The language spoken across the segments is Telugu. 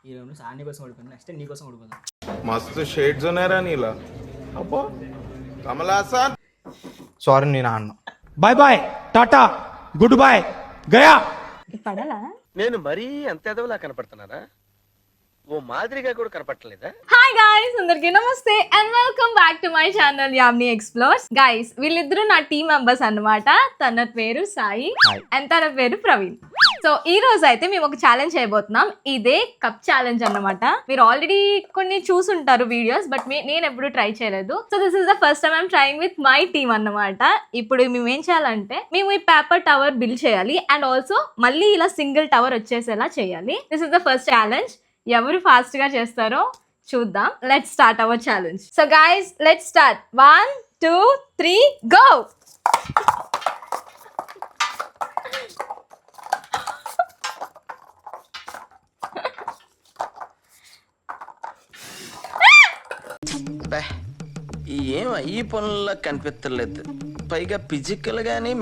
ఈ రౌండ్ సార్ నీ కోసం ఓడిపోయింది, నెక్స్ట్ నీ కోసం ఓడిపోతాం. మస్తు షేడ్స్ ఉన్నారా నీలా? అబ్బో కమలాసన్. సారీ నేను ఆడను. Bye bye tata good bye గయా. పడాలా? నేను మరీ అంత ఎదవలా కనపడుతున్నారా? ఓ మాదిరిగా కూడా కనపడలేదా? హాయ్ గాయ్స్, అందరికీ నమస్తే and welcome back to my channel యామ్ని ఎక్స్ప్లోర్స్. గాయ్స్, వీళ్ళిద్దరూ నా టీమ్ మెంబర్స్ అన్నమాట. తన పేరు సాయి అండ్ తన పేరు ప్రవీణ్. సో ఈ రోజు అయితే మేము ఒక ఛాలెంజ్ చేయబోతున్నాం. ఇదే కప్ ఛాలెంజ్ అన్నమాట. మీరు ఆల్రెడీ కొన్ని చూసుంటారు వీడియోస్, బట్ నేను ఎప్పుడు ట్రై చేయలేదు. So this is the first time I'm trying with my team అన్నమాట. ఇప్పుడు మేము ఏం చేయాలంటే, మేము ఈ పేపర్ టవర్ బిల్డ్ చేయాలి అండ్ ఆల్సో మళ్ళీ ఇలా సింగిల్ టవర్ వచ్చేసేలా చేయాలి. This is the first challenge. ఎవరు ఫాస్ట్ గా చేస్తారో చూద్దాం. Let's start our challenge. So guys, let's start. 1 2 3 go. ఏం ఈ పనుల్లో కనిపించలేదు, పైగా ఫిజికల్ గానీ.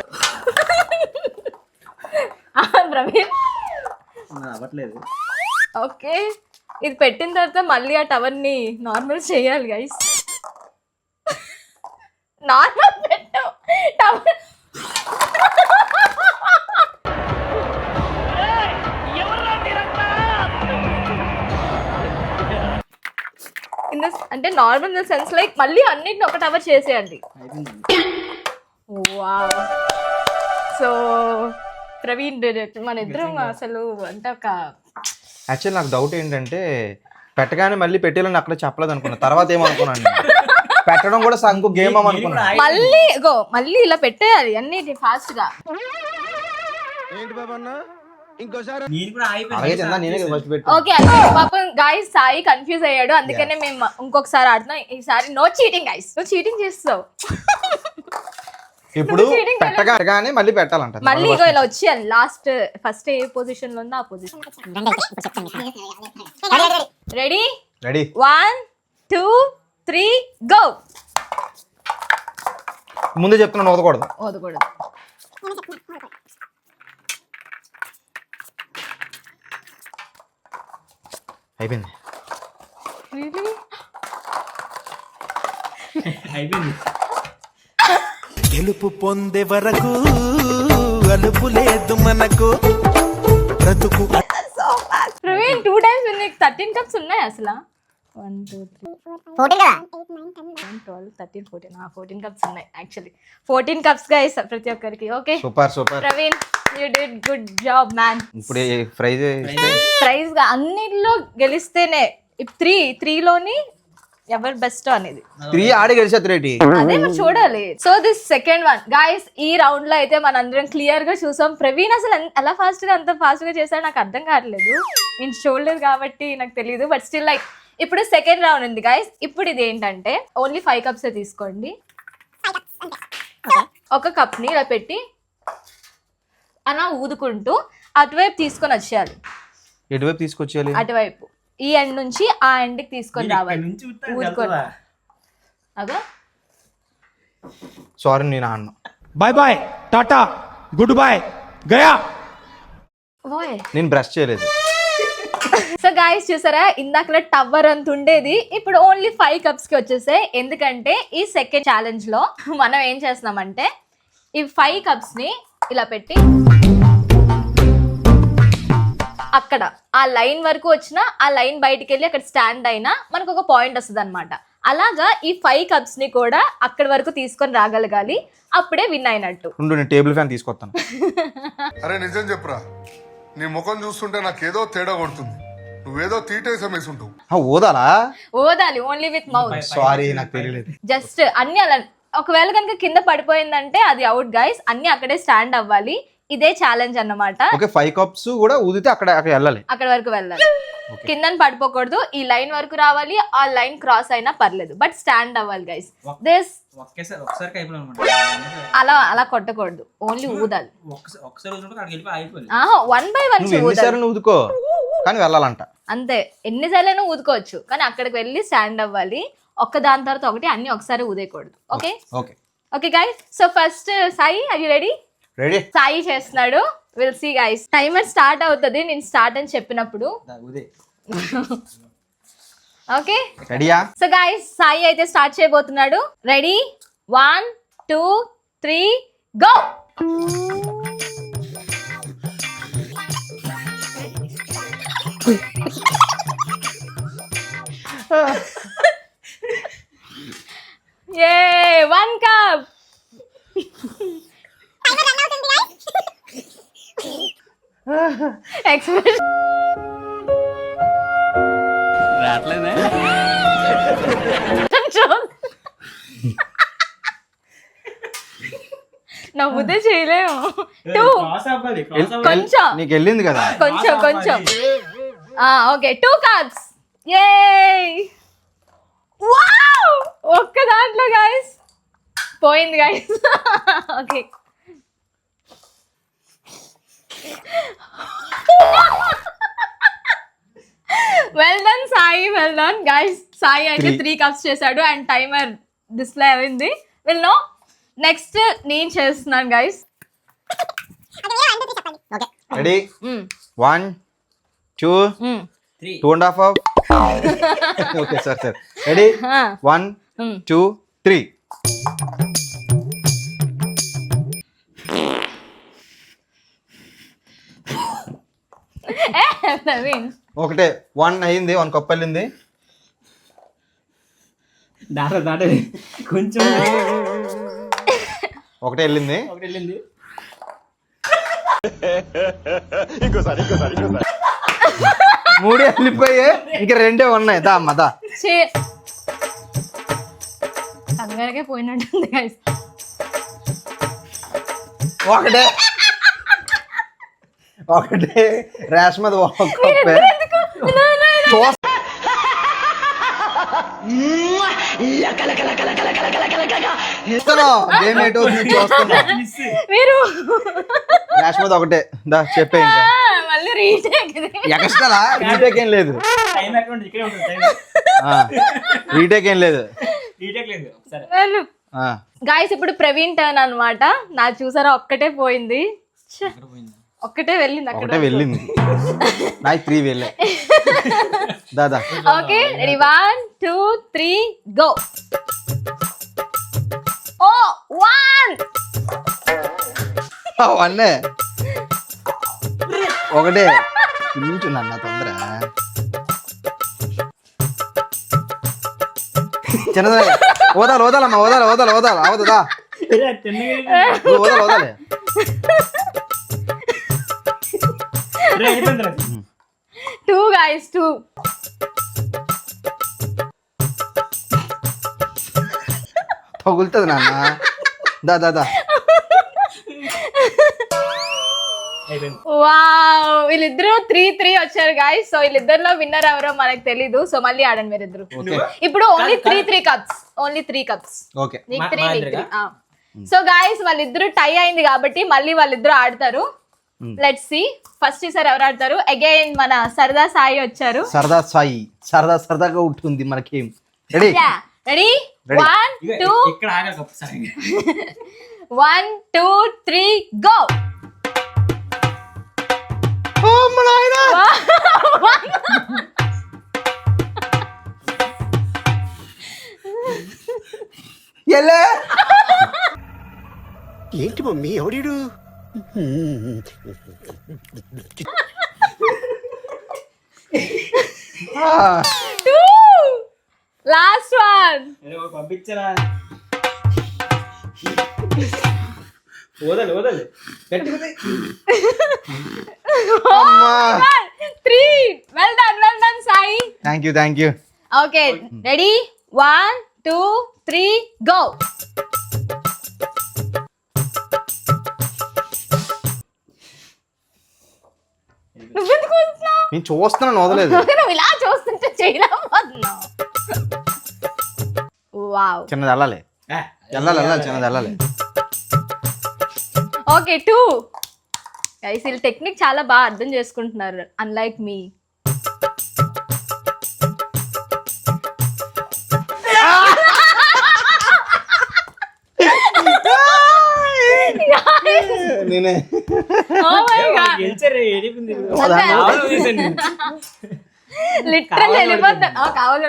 ప్రవీణ్ అవ్వట్లేదు. ఓకే, ఇది పెట్టిన తర్వాత మళ్ళీ ఆ టవర్ ని నార్మల్ చేయాలి గైస్. నార్మల్ పెట్టు టవర్. అంటే normal in the sense like మళ్ళీ అన్నిటిని ఒక టవర్ చేసేయండి. వావ్. సో ప్రవీణ్ మన ఇద్దరం అసలు అంటే ఒక యాక్చువల్లీ నాకు డౌట్ ఏంటంటే, పెట్టగానే మళ్ళీ పెట్టేయాలని అక్కడ చెప్పలేదు అనుకున్నా. తర్వాత ఏమనుకున్నాను, పెట్టడం కూడా ఇంకో గేమ్ అనుకున్నా. మళ్ళీ ఇలా పెట్టేయాలి అన్ని ఫాస్ట్ గా. ఏంటి బాబా అన్న, ఇంకోసారి ఓకే, పాపం గాయస్ సాయి కన్ఫ్యూజ్ అయ్యాడు, అందుకనే మేము ఇంకొకసారి ఆడుతున్నాం. ఈసారి నో చీటింగ్ గైస్. నువ్వు చీటింగ్ చేస్తావు. ఇప్పుడు పెట్టగానే మళ్ళీ పెట్టాలంట. మళ్ళీ ఇలా వచ్చేయాలి. లాస్ట్ ఫస్ట్ ఏ పొజిషన్ లో ఉందో ఆ పొజిషన్. Ready ready 1 2 3 go. ముందే చెప్తున్నాను, వదకూడదు. అయిపోయింది. అయిపోయింది. గెలుపు పొందే వరకు అలుపు లేదు మనకు బ్రతుకు. ప్రవీణ్ 2 టైమ్స్ నీకు 13 కప్స్ ఉన్నాయి అసలు. 1 2 3 12 13 14 14 కప్స్ ఉన్నాయి యాక్చువల్లీ. 14 కప్స్ గైస్ ప్రతి ఒక్కరికి. Okay, super super Praveen, you did good job man. ఇప్పుడు ప్రైజ్ గా అన్నిట్లో గెలిస్తేనే 3 లోని ఎవరు బెస్ట్ అనేది 3 ఆడి గెలిచేది. అదే మనం చూడాలి. So this second one guy's, ఈ రౌండ్ లో అయితే మనందరం క్లియర్ గా చూసాం. ప్రవీణ్ అసలు ఎలా ఫాస్ట్ గా అంత ఫాస్ట్ గా చేశాడు నాకు అర్థం కావట్లేదు. నేను చూడలేదు కాబట్టి నాకు తెలియదు, బట్ స్టిల్ లైక్ ఇప్పుడు సెకండ్ రౌండ్ ఉంది గైస్. ఇప్పుడు ఇది ఏంటంటే ఓన్లీ 5 కప్స్ తీసుకోండి. ఒక కప్ ని ఇలా పెట్టి అలా ఊదుకుంటూ అటువైపు తీసుకొని వచ్చేయాలి. ఎటువైపు తీసుకొచ్చేయాలి? అటువైపు, ఈ ఎండ్ నుంచి ఆ ఎండ్ కి తీసుకొని రావాలి. ఊదుకొని. అగో సారీ నేను ఆడను. Bye bye tata good bye గయా. ఓయ్, నేను బ్రష్ చేయలేదు. సో గాయస్ చూసారా, ఇందాక టవర్ అంత ఉండేది, ఇప్పుడు ఓన్లీ 5 కప్స్ కి వచ్చేసాయి. ఎందుకంటే ఈ సెకండ్ ఛాలెంజ్ లో మనం ఏం చేస్తున్నామంటే, ఈ 5 కప్స్ ని ఇలా పెట్టి అక్కడ ఆ లైన్ వరకు వచ్చినా ఆ లైన్ బయటికి వెళ్ళి అక్కడ స్టాండ్ అయినా మనకు ఒక పాయింట్ వస్తుంది అనమాట. అలాగా ఈ 5 కప్స్ ని కూడా అక్కడి వరకు తీసుకొని రాగలగాలి, అప్పుడే విన్ అయినట్టు. నేను టేబుల్ ఫ్యాన్ తీసుకొస్తాను. అరే నిజం చెప్పురా, నీ ముఖం చూస్తుంటే నాకేదో తేడా కొడుతుంది. నువ్వేదో తీటేసం వేసుంటావు. ఓదాలి ఓన్లీ విత్ మౌత్. సారీ నాకు తెలియలేదు. జస్ట్ అన్ని అలా, ఒకవేళ కనుక కింద పడిపోయిందంటే అది అవుట్ గైస్. అన్ని అక్కడే స్టాండ్ అవ్వాలి. ఇదే ఛాలెంజ్ అన్నమాట. ఓకే, 5 కప్స్ కూడా ఊదితే అక్కడ వెళ్ళాలి, అక్కడ వరకు వెళ్ళాలి. కింద పడిపోకూడదు, ఈ లైన్ వరకు రావాలి. ఆ లైన్ క్రాస్ అయినా పర్లేదు, బట్ స్టాండ్ అవ్వాలి గైస్. దిస్ అలా కొట్టకూడదు, ఓన్లీ ఊదాలి. 1 by 1 ఊదుకో, కానీ వెళ్ళాలంట అంతే. ఎన్నిసార్లైనా ఊదుకోవచ్చు, కానీ అక్కడికి వెళ్ళి స్టాండ్ అవ్వాలి. ఒక్క దాని తర్వాత ఒకటి, అన్ని ఒకసారి ఊదేయకూడదు. Okay okay okay guys. So first Sai, are you ready? Ready. Sai చేస్తున్నాడు. Will see guys. Timer start అవుతుంది నేను స్టార్ట్ అని చెప్పినప్పుడు. ఓకే రెడీయా? సో గైస్ సాయి అయితే స్టార్ట్ చేయబోతున్నాడు. Ready 1 2 3 go. ఏ 1 కప్. ఎక్స్ప్రెషన్ నవ్వుతే చేయలేము. 2 కొంచెం నీకు వెళ్ళింది కదా. కొంచెం ఓకే 2 కప్స్. ఏ వావ్ ఒక్క దాంట్లో గైస్ పోయింది guys. Okay well done Sai, well done guys. Sai అయితే 3 కప్స్ చేశాడు అండ్ టైమర్ డిస్ప్లే అయింది. విల్ నో నెక్స్ట్ నేను చేస్తున్నాను guys. Ready 1 2 2.5. Okay sir. Ready 1 2 3. Naveen ఒకటే 1 అయింది, 1 కప్ వెళ్ళింది. దాట కొంచెం ఒకటే వెళ్ళింది. ఒకటి వెళ్ళింది. మూడే వెళ్ళిపోయి ఇంకా 2 ఉన్నాయి. దా అమ్మ దా. కంగారుగా పోయినట్టుంది గైస్. ఒకటే ర్యాష్ మీద ఒక కప్పే. గేమ్ ఏటో చూస్తున్నా. మీరు ర్యాష్ మీద ఒకటే. దా చెప్పే ఇంకా మళ్ళీ రీటేక్. ఎక్స్ట్రా రీటేక్ ఏం లేదు. టైం అకౌంట్ ఇక్కడే ఉంటుంది. టైం రీటేక్ ఏం లేదు. రీటేక్ లేదు. సరే గాయస్ ఇప్పుడు ప్రవీణ్ టర్న్ అన్నమాట. నా చూసారా ఒక్కటే పోయింది. ఒక్కటే వెళ్ళింది ఒకటే అక్కడ. వెళ్ళింది. నాకు 3 వెళ్ళే. దాదా ఓకే రెడీ 1 2 3 గో. ఓ 1 అవన్నే ఒకటే తింటున్నా తొందర. చిన్నదా వదాలమ్మా వదాలి అవదా వదాలి. 2 guys 2. తగులుతుంది నాన్న. దా వావ్ వీళ్ళిద్దరూ 3-3 వచ్చారు గాయస్. సో వీళ్ళిద్దరిలో విన్నర్ ఎవరో మనకు తెలీదు. సో మళ్ళీ ఆడండి మీరిద్దరు. ఇప్పుడు only 3 cups. Only 3 cups. Okay నీకు 3. సో గాయస్ వాళ్ళిద్దరు టై అయింది కాబట్టి మళ్ళీ వాళ్ళిద్దరు ఆడతారు. లెట్స్ సి ఫస్ట్ ఈసారి ఎవరు ఆడతారు. అగైన్ మన సరదా సాయి వచ్చారు. సరదా సాయి సరదాగా ఉంటుంది మనకేం. రెడీ రెడీ 1 2 ఇక్కడ ఆగాలి ఒకసారి. 1 2 3 గో. ఏంటి మమ్మీ ఎవడీడు? Last one. పంపించరా. వదలు 3. Well done Sai. Thank you. Okay ready 1 2 3 go. నువ్వెందుకు వస్తున్నావు? నేను చూస్తున్నాను వదలేదు. నువ్వు ఇలా చూస్తుంటే చేయలేకపోతున్నావు. వావ్ చిన్నది వెళ్ళాలి చిన్నది వెళ్ళాలి. ఓకే 2 గైస్ వీళ్ళ టెక్నిక్ చాలా బాగా అర్థం చేసుకుంటున్నారు అన్లైక్ మీ. నేనే Oh my God. గెలిచారు. ఏడిపింది. లిటరల్ వెళ్ళిపోతా కావాలి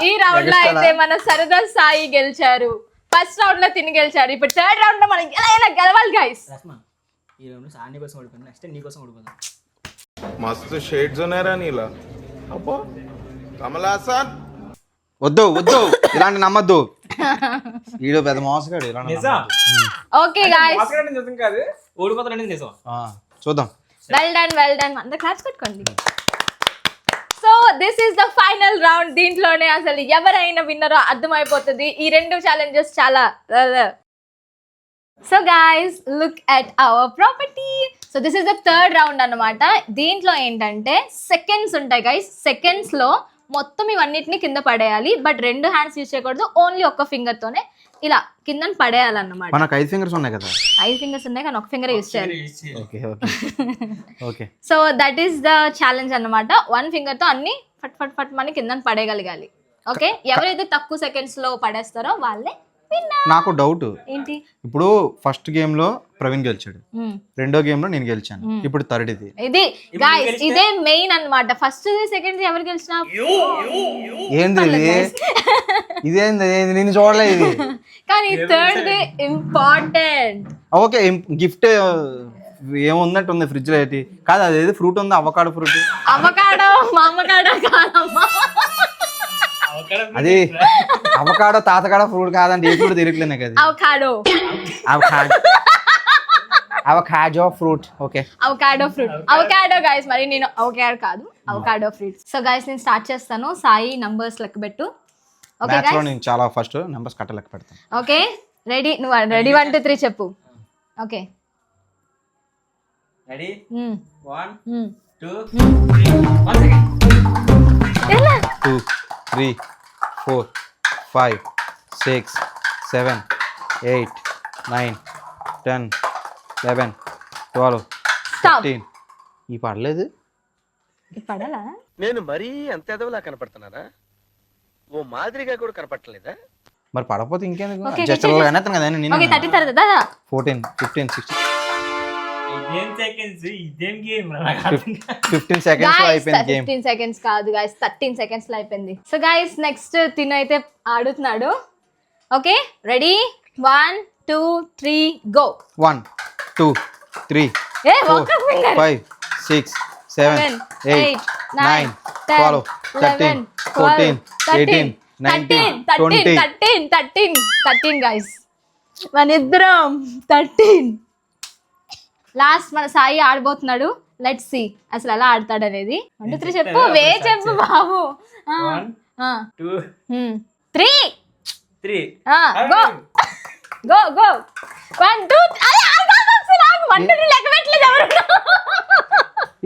ఈ రౌండ్ లో అయితే మన సరదా సాయి గెలిచారు. ఫస్ట్ రౌండ్ లో తిని గెలిచారు. ఇప్పుడు థర్డ్ రౌండ్ లో మనం ఎలా గెలవాలి గైస్. ఈ రౌండ్ సాని కోసం ఓడిపోయాను, నెక్స్ట్ నీ కోసం ఓడిపోతాం. मस्त शेड्स ఉన్నాయరా నీలా అబ్బో కమలాసన్. వద్దు వద్దు ఇలాంటి నమ్మద్దు. వీడు పెద్ద మోసగాడు ఇలాంటి నిజం. ఓకే గైస్ మాట్లాడండి నిజం కాదు, ఓడిపోతారనేది నిజం. చూద్దాం. వెల్ డన్ అందరూ క్లాప్స్ కొట్టుకోండి. So this is the final round. దీంట్లోనే అసలు ఎవరైనా విన్నరో అర్థమైపోతుంది. ఈ రెండు ఛాలెంజెస్ చాలా so guys look at our property. So this is the third round అన్నమాట. దీంట్లో ఏంటంటే సెకండ్స్ ఉంటాయి గైస్. సెకండ్స్ లో మొత్తం ఇవన్నిటిని కింద పడేయాలి. బట్ 2 హ్యాండ్స్ యూజ్ చేయకూడదు, ఓన్లీ ఒక్క ఫింగర్ తోనే ఇలా కింద పడేయాలన్నమాట. మనకు 5 ఫింగర్స్ ఉన్నాయి కదా. 5 ఫింగర్స్ ఉన్నాయి కానీ ఒక ఫింగర్ యూజ్ చేయాలి. Okay okay. So that is the challenge అన్నమాట. 1 ఫింగర్ తో అన్ని ఫట్ ఫట్ ఫట్ మని కింద పడేయగలగాలి. ఓకే, ఎవరైతే తక్కువ సెకండ్స్ లో పడేస్తారో వాళ్ళే విన్నర్. నాకు డౌట్ ఏంటి, ఇప్పుడు ఫస్ట్ గేమ్ లో ప్రవీణ్ గెలిచాడు, రెండో గేమ్ లో నేను గెలిచాను, ఇప్పుడు థర్డ్ ఇది. ఇది గైస్ ఇదే మెయిన్ అన్నమాట. ఫస్ట్ సెకండ్ ఎవరు గెలిచినా ఏంది ఇది? ఇదేంది? నేను చూడలే ఇది. కానీ థర్డ్ ఇంపార్టెంట్. ఓకే, గిఫ్ట్ ఏమున్నట్టుంది ఫ్రిడ్జ్ లో అయితే కాదు, అదేది ఫ్రూట్ ఉంది, అవకాడో ఫ్రూట్. అవకాడో మామకాడో కాదమ్మా, అది అవకాడో తాతకాడ ఫ్రూట్ కాదంటే ఏ ఫ్రూట్ తిరగలేనే కదా. Avocado avocado fruit. Okay, avocado fruit. Avocado guys, మరి నేను అవకాడో కాదు, అవకాడో ఫ్రూట్. సో గైస్ నేను స్టార్ట్ చేస్తాను. సాయి నంబర్స్ లెక్క పెట్టు. ఓకే మ్యాథ్స్ లో గైస్, నేను చాలా ఫస్ట్ నంబర్స్ కట్ట లెక్క పెడతాను. Okay ready? నువ్వు రెడీ 1 2 3 చెప్పు. Okay ready 1 2 2 3 1 second. 2 3 4 5 6 7 8 9 10 11 12 స్టాప్. 13. ఈ పడలేదు. పడాలా? నేను మరీ అంత ఎదవలా కనపడుతున్నారా? ఓ మాదిరిగా కూడా కనపడలేదా? మరి పడకపోతే ఇంకేందుకు? Okay, జస్ట్ okay, అనేస్తాను కదా నేను. ఓకే 30 తర్వాత దాదా 14 15 16 ఇదేం సెకండ్స్, ఇదేం గేమ్ 15 సెకండ్స్ లో అయిపోయింది గేమ్. 15 సెకండ్స్ కాదు గైస్, 13 సెకండ్స్ లో అయిపోయింది. సో గైస్ నెక్స్ట్ తిను అయితే ఆడుతున్నాడు. Okay ready 1 2 3 go. 1 2 3 ఏ ఒక్క ఫింగర్ 5 6 7 8 9 12 13 14 18 19 20 13 గైస్, మన ఇద్దరం 13. లాస్ట్ మన సాయి ఆడబోతున్నాడు. లెట్స్ సీ అసలు ఎలా ఆడతాడు అనేది. 1 2 3 చెప్పు, వే చెప్పు బాబు. 1 2 3 3 గో గో గో 1 2 అరే ఆగు అసలు ఆగు. 1 2 3 లెక్క పెట్టలేదు ఎవరు.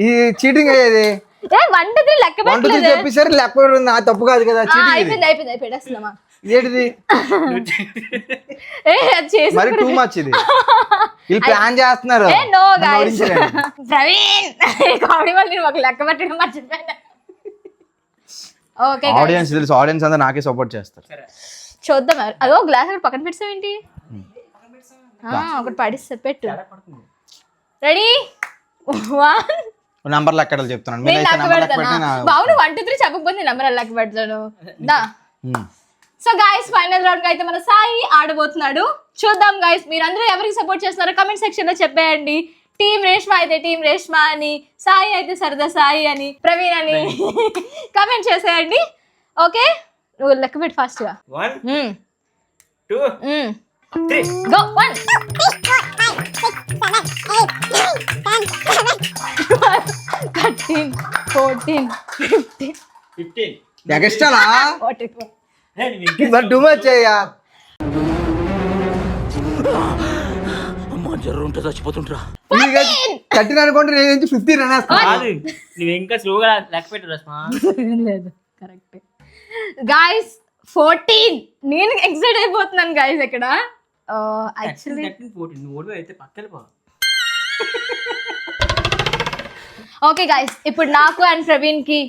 ఈ చీటింగ్ అయ్యేది. ఏ 1 2 3 లెక్క 1 2 3 పెట్టలేదు. చెప్పేసరి లెక్క పెట్టడం నా తప్పు కాదు కదా. చీటింగ్ అయిపోయింది అసలు ఏంటిది? మరి టూ మచ్ ఇది. వీళ్ళు ప్లాన్ చేస్తున్నారు. నో గైస్ ప్రవీణ్ కామెడీ వల్ల నేను ఒక లెక్క పెట్టడం మర్చిపోయాను. ఓకే ఆడియన్స్ తెలుసు, ఆడియన్స్ అందరూ నాకే సపోర్ట్ చేస్తారు. చూద్దాం. అదో గ్లాస్ ఒకటి పక్కన పెట్టావేంటి? ఒకటి పడిస్తే పెట్టు. రెడీ 1 నంబర్ లెక్కడలు చెప్తున్నాను. నేను లెక్క పెడతాను బాబు. 1 2 3 చెప్పకపోతే నంబర్ లెక్క పెడతాను దా. సో గైస్ ఫైనల్ రౌండ్ కి అయితే మన సాయి ఆడబోతున్నాడు. చూద్దాం గైస్, మీరందరూ ఎవరికి సపోర్ట్ చేస్తున్నారో కమెంట్ సెక్షన్ లో చెప్పేయండి. టీమ్ రేష్మా అయితే టీమ్ రేష్మా అని, సాయి అయితే సరదా సాయి అని, ప్రవీణ్ అని కమెంట్ చేసేయండి. ఓకే నువ్వు లెక్క పెట్టి ఫాస్ట్ గా. 1 2 3 గో. 1 13 14 15 15 ఎక్స్ట్రానా? 44. మరి టూ మచ్ అయ్యా. థర్టీన్ అనుకోండి, నేను 15 అనేస్తాను. కాదు నువ్వు ఇంకా స్లోగా లెక్క పెట్టు రస్మా. లేదు కరెక్ట్ గైస్ 14. నేను ఎక్సైట్ అయిపోతున్నాను గైస్ ఇక్కడ. యాక్చువల్లీ 13 14 నువ్వు ఓడిపోయి అయితే పక్కకి పో. ఓకే గైస్, ఇప్పుడు నాకు అండ్ ప్రవీణ్ కి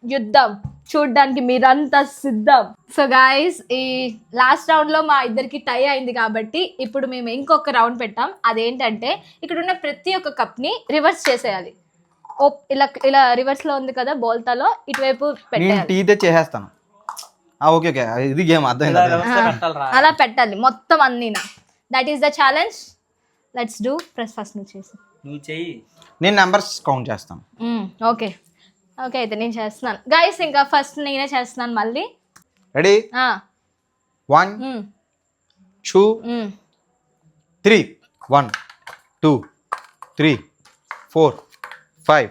యుద్ధం చూడ్డానికి మీరంతా సిద్ధం. సో గైస్ ఈ లాస్ట్ రౌండ్ లో మా ఇద్దరికి టై అయింది కాబట్టి ఇప్పుడు మేము ఇంకొక రౌండ్ పెట్టాం. అదేంటంటే ఇక్కడ ఉన్న ప్రతి ఒక్క కప్ ని రివర్స్ చేసేయాలి. ఇలా ఇలా రివర్స్ లో ఉంది కదా బోల్తాలో ఇటువైపు నేను పెట్టాలి. టీ తెచ్చి చేసేస్తాను. ఓకే ఓకే, ఇది గేమ్ అర్థమైంది. పెట్టాలరా. అలా పెట్టాలి మొత్తం అన్నీనా. That is the challenge. Let's do. First నువ్వు చేసి. నువ్వు చెయ్యి. నేను నెంబర్స్ కౌంట్ చేస్తాను. ఓకే ఓకే అయితే నేను చేస్తున్నాను గైస్. ఇంకా ఫస్ట్ నేనే చేస్తున్నాను మళ్ళీ. రెడీ? 1 2 3. 1 2 3 4 5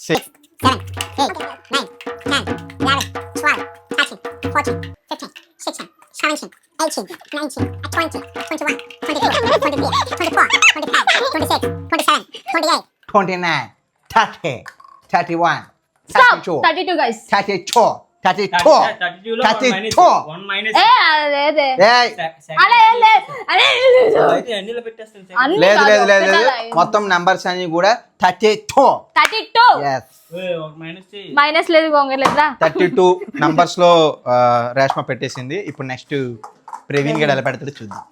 6 7, 8, 9, 10, 11, 12, 13, 14, 15, 16, 17, 18, 19, 20, 21, 22, 23, 24, 25, 26, 27, 28. 29 30 31 స్టాప్. 32 32 గైస్. 32 32 32 లో 32. 1 మైనస్. అదే ఏయ్, అరే అరే అయితే అన్నిలో పెట్టేస్తాను. అన్ని లేదు కాదు, లేదు లేదు లేదు, పెట్టాలా? మొత్తం నెంబర్స్ అన్ని కూడా 32. 32 yes ఒక మైనస్ చెయ్యి. మైనస్ లేదు గొంగలేదురా. 32 నంబర్స్ లో రేష్మ పెట్టేసింది. ఇప్పుడు నెక్స్ట్ ప్రవీణ్ గడ ఎలా పెడతాడో చూద్దాం.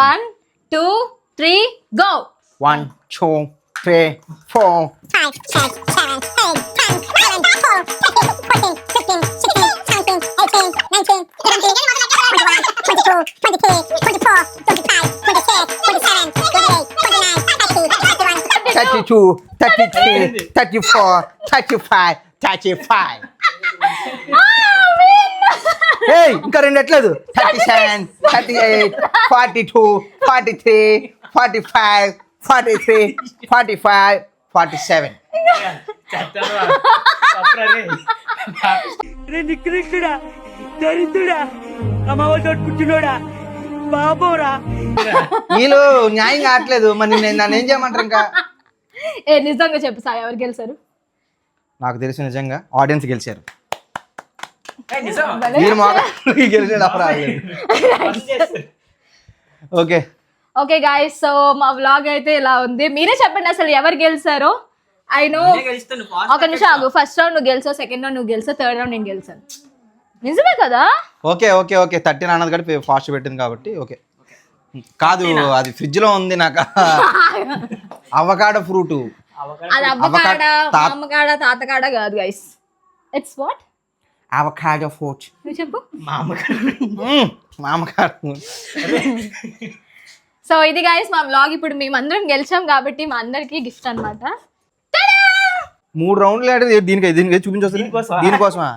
1 2 3 గో. 1 2 3 4 5, 6, 7, 8, 10, 11, 12, 13, 14, 15, 16, 17, 18, 19, 20, 21, 22, 23, 24, 25, 26, 27, 28, 29, 30, 31, 32 33 34 35 35. ఏయ్, ఇంకా రెండు ఎట్లేదు. 37 38 42 43 45 43 45 47. చెప్తారా? తప్పురా రే. రే నికృష్టుడా, దరిద్రుడా, అమావాస్య కూర్చున్నాడా, బాబోరా. వీళ్ళు న్యాయం కావట్లేదు. మరి నన్ను ఏం చేయమంటారు ఇంకా? నిజంగా చెప్పు సాయి ఎవరు గెలిచారు? నాకు తెలిసి నిజంగా ఆడియన్స్ గెలిచారు. ఏయ్, నిజం. మీరు మాకు గెలిచాడు అప్పుడు. ఓకే ఓకే గాయస్, సో మా వ్లాగ్ అయితే ఇలా ఉంది. మీరే చెప్పండి అసలు ఎవరు గెలిచారో. I know. నేనే గెలుస్తాను. fast ఒక నిమిషం ఆగు. ఫస్ట్ రౌండ్ నువ్వు గెలిచావు, సెకండ్ రౌండ్ నువ్వు గెలిచావు, థర్డ్ రౌండ్ నేను గెలిచాను. నిజమే కదా? ఓకే ఓకే ఓకే 13 అన్నది కూడా ఫాస్ట్ పెట్టింది కాబట్టి ఓకే. కాదు, అది ఫ్రిడ్జ్ లో ఉంది. నాకు అవకాడో ఫ్రూట్. అది అవ్వకాడ మామకాడ తాతకాడ కాదు guys. It's what? Avocado fruit. నువ్వు చెప్పు. మామకాడు. సో ఇది గైస్ మా వ్లాగ్. ఇప్పుడు మేమందరం గెలిచాం కాబట్టి మా అందరికి గిఫ్ట్ అన్నమాట. 3 రౌండ్లు అంటే దీనికి చూపించవచ్చు. దీనికోసమా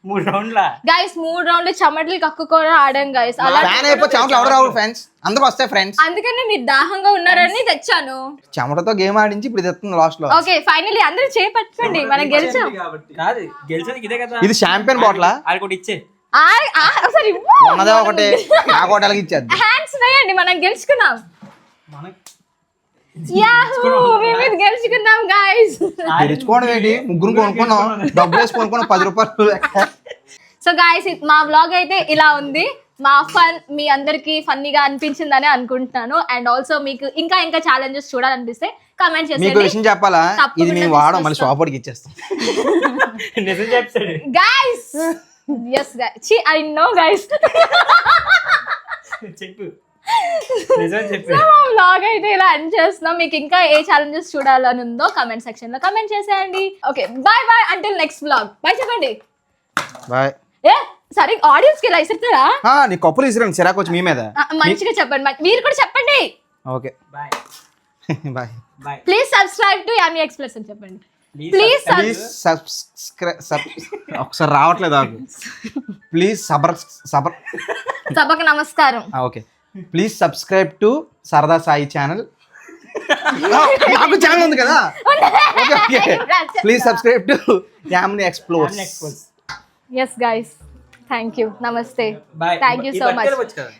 3 రౌండ్ల గైస్ 3 రౌండ్లు చెమటలు కక్కుకొని ఆడాం గైస్. అలా ఫ్యాన్ అయిపో చెమటలు ఎవరు రావు ఫ్రెండ్స్, అందరూ వస్తాయి ఫ్రెండ్స్. అందుకనే మీరు దాహంగా ఉన్నారని తెచ్చాను. చెమటతో గేమ్ ఆడించి ఇప్పుడు తెస్తుంది లాస్ట్ లో. ఓకే ఫైనలీ అందరూ చేపట్టుకోండి, మనం గెలిచాం. కాదు, గెలిచేది ఇదే కదా. ఇది షాంపియన్ బాటిలా? అది కూడా ఇచ్చే. ఒకసారి ఉన్నదే ఒకటి, ఆ కోటలకి ఇచ్చేది. హ్యాండ్స్ వేయండి, మనం గెలుచుకున్నాం. గెలుచుకున్నాం గైస్. తెచ్చుకోవడం ఏంటి, ముగ్గురు కొనుక్కున్నాం, డబ్బులు వేసి కొనుక్కున్నాం 10 రూపాయలు. సో గైస్ మా వ్లాగ్ అయితే ఇలా ఉంది. మా ఫన్ మీ అందరికి ఫన్నీగా అనిపించిందని అనుకుంటున్నాను. అండ్ ఆల్సో మీకు ఇంకా ఇంకా ఛాలెంజెస్ చూడాలనిపిస్తే కమెంట్ మీకు చేసేయండి విషయం చెప్పాలా, ఇది మేము వాడం మళ్ళీ షాప్ ఇచ్చేస్తాం. నిజం చెప్తాడు guys. yes guys, I know guys. చెప్పు, నిజం చెప్పు. సో మా వ్లాగ్ అయితే ఇలా ఎండ్ చేస్తున్నాం. మీకు ఇంకా ఏ ఛాలెంజెస్ చూడాలని ఉందో కమెంట్ సెక్షన్ లో కమెంట్ చేసేయండి. Okay bye bye until next vlog. Bye చెప్పండి. బాయ్. ఏ సరే ఆడియన్స్ కి ఇలా ఇస్తారా? నీ కప్పులు ఇసిరండి, చిరాకు వచ్చి మీ మీద. మంచిగా చెప్పండి, మీరు కూడా చెప్పండి. Okay bye bye. Bye. Please subscribe to Yummy Express అని చెప్పండి. ప్లీజ్ ఒకసారి రావట్లేదు నాకు. ప్లీజ్ సభకు నమస్కారం. ఓకే ప్లీజ్ సబ్స్క్రైబ్ టు సరదా సాయి ఛానల్. నాకు ఛానల్ ఉంది కదా. Please subscribe to Yamini explores. yes guys, thank you, namaste, Bye. thank you so much. ఈ పట్టుకెళ్ళవచ్చు కదా.